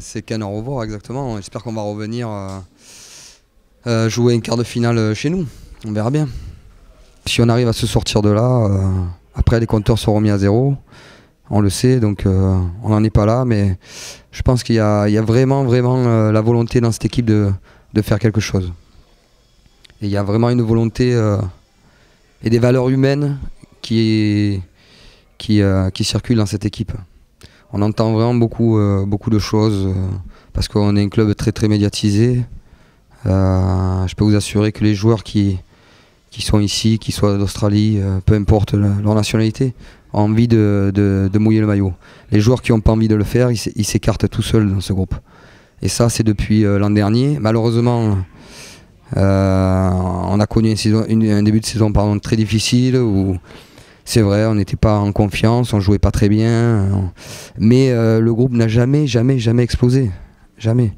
C'est qu'un au revoir exactement. J'espère qu'on va revenir jouer une quart de finale chez nous. On verra bien. Si on arrive à se sortir de là, après les compteurs seront mis à zéro. On le sait, donc on n'en est pas là. Mais je pense qu'il y a vraiment la volonté dans cette équipe de faire quelque chose. Et il y a vraiment une volonté et des valeurs humaines qui circulent dans cette équipe. On entend vraiment beaucoup de choses parce qu'on est un club très médiatisé. Je peux vous assurer que les joueurs qui sont ici, qui soient d'Australie, peu importe leur nationalité, ont envie de mouiller le maillot. Les joueurs qui n'ont pas envie de le faire, ils s'écartent tout seuls dans ce groupe. Et ça, c'est depuis l'an dernier. Malheureusement, on a connu un début de saison très difficile où c'est vrai, on n'était pas en confiance, on jouait pas très bien, mais le groupe n'a jamais explosé, jamais,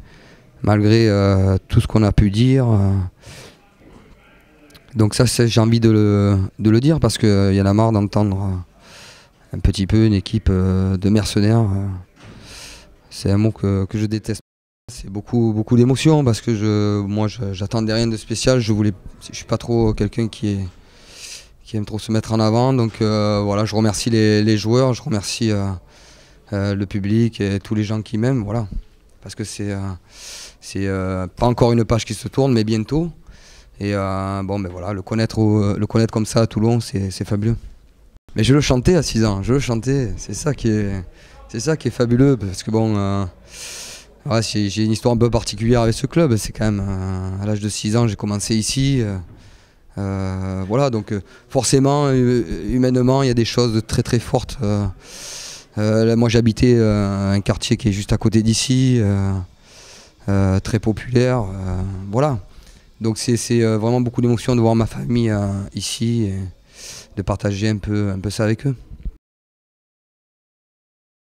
malgré tout ce qu'on a pu dire. Donc ça, j'ai envie de le dire parce qu'il y en a marre d'entendre un petit peu une équipe de mercenaires. C'est un mot que je déteste. C'est beaucoup d'émotions parce que moi j'attendais rien de spécial. Je suis pas trop quelqu'un qui aime trop se mettre en avant. Donc voilà, je remercie les joueurs, je remercie le public et tous les gens qui m'aiment. Voilà. Parce que c'est pas encore une page qui se tourne, mais bientôt. Et bon, ben voilà, le connaître comme ça à Toulon, c'est fabuleux. Mais je le chantais à 6 ans, c'est ça qui est fabuleux. Parce que bon, ouais, j'ai une histoire un peu particulière avec ce club. C'est quand même, à l'âge de 6 ans, j'ai commencé ici. Voilà, donc forcément, humainement, il y a des choses de très fortes. Là, moi, j'habitais un quartier qui est juste à côté d'ici, très populaire. Voilà, donc c'est vraiment beaucoup d'émotions de voir ma famille ici et de partager un peu ça avec eux.